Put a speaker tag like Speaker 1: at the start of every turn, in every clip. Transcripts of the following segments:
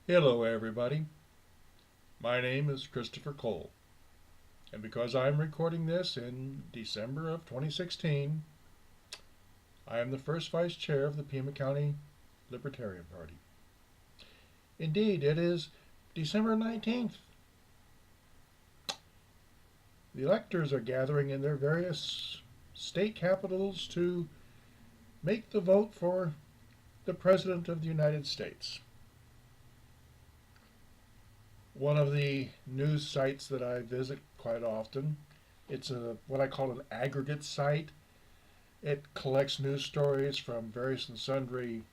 Speaker 1: Hello, everybody. My name is Christopher Cole, and because I'm recording this in December of 2016, I am the first vice chair of the Pima County Libertarian Party. Indeed, it is December 19th. The electors are gathering in their various state capitals to make the vote for the President of the United States. One of the news sites that I visit quite often, it's what I call an aggregate site. It collects news stories from various and sundry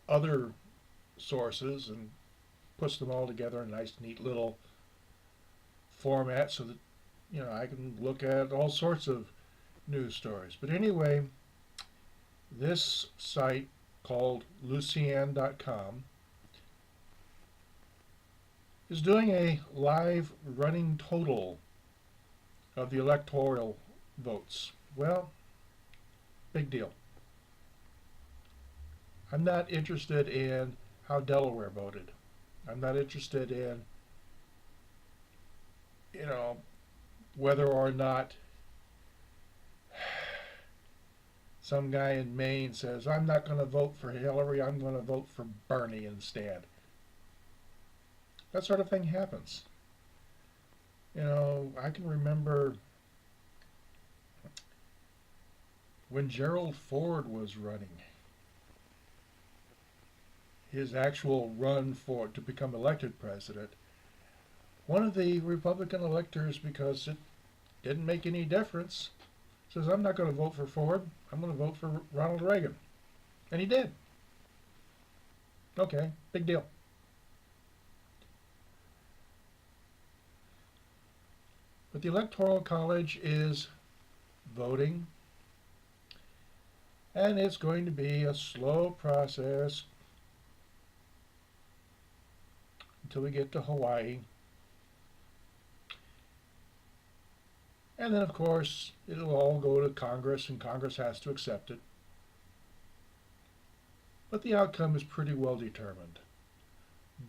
Speaker 1: other sources and puts them all together in a nice, neat little format so that I can look at all sorts of news stories. But anyway, this site called Lucian.com is doing a live running total of the electoral votes. Well, big deal. I'm not interested in how Delaware voted. I'm not interested in, whether or not some guy in Maine says, I'm not going to vote for Hillary, I'm going to vote for Bernie instead. That sort of thing happens. I can remember when Gerald Ford was running, his actual run to become elected president, one of the Republican electors, because it didn't make any difference, says, I'm not going to vote for Ford, I'm going to vote for Ronald Reagan. And he did. Okay, big deal. But the Electoral College is voting, and it's going to be a slow process until we get to Hawaii. And then, of course, it'll all go to Congress, and Congress has to accept it. But the outcome is pretty well determined.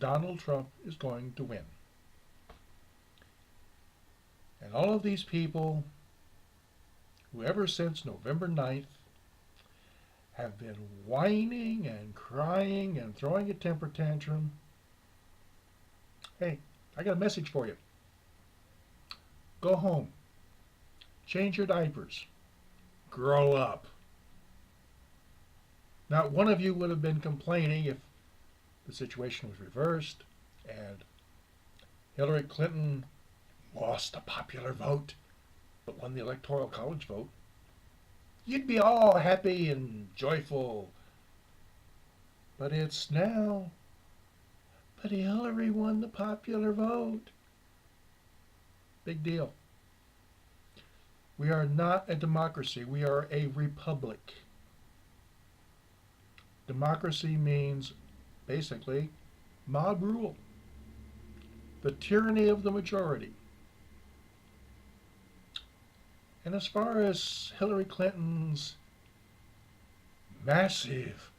Speaker 1: Donald Trump is going to win. And all of these people who ever since November 9th have been whining and crying and throwing a temper tantrum, hey, I got a message for you. Go home. Change your diapers. Grow up. Not one of you would have been complaining if the situation was reversed and Hillary Clinton lost the popular vote but won the Electoral College vote. You'd be all happy and joyful. But it's now, but Hillary won the popular vote. Big deal. We are not a democracy. We are a republic. Democracy means basically mob rule, the tyranny of the majority. And as far as Hillary Clinton's massive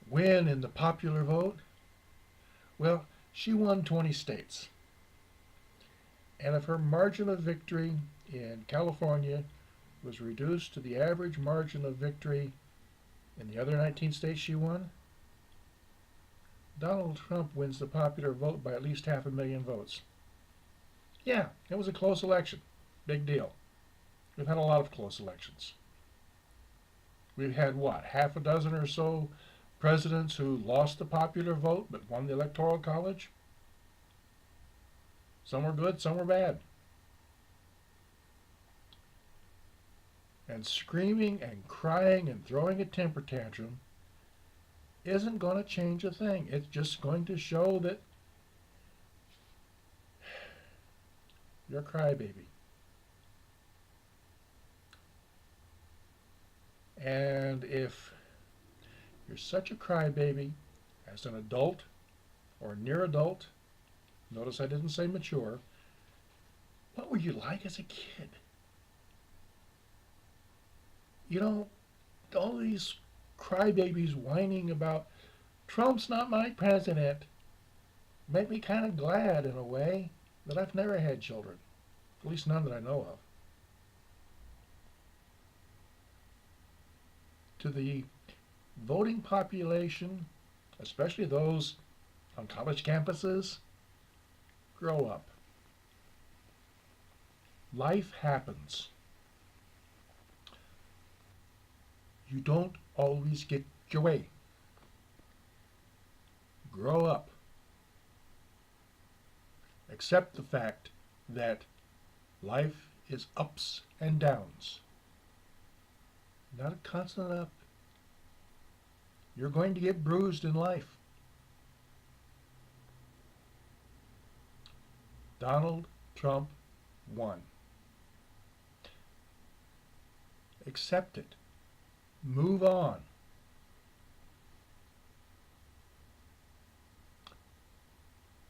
Speaker 1: win in the popular vote, well, she won 20 states. And if her margin of victory in California was reduced to the average margin of victory in the other 19 states she won, Donald Trump wins the popular vote by at least 500,000 votes. Yeah, it was a close election. Big deal. We've had a lot of close elections. We've had, half a dozen or so presidents who lost the popular vote but won the Electoral College? Some were good, some were bad. And screaming and crying and throwing a temper tantrum isn't going to change a thing. It's just going to show that you're a crybaby. And if you're such a crybaby as an adult or near adult, notice I didn't say mature, what were you like as a kid? All these crybabies whining about Trump's not my president. Make me kind of glad in a way that I've never had children, at least none that I know of. To the voting population, especially those on college campuses, grow up. Life happens. You don't always get your way. Grow up. Accept the fact that life is ups and downs, not a constant up. You're going to get bruised in life. Donald Trump won. Accept it. Move on.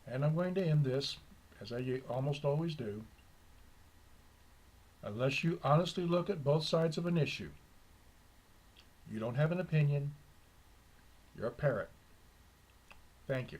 Speaker 1: And I'm going to end this, as I almost always do. Unless you honestly look at both sides of an issue, you don't have an opinion. You're a parrot. Thank you.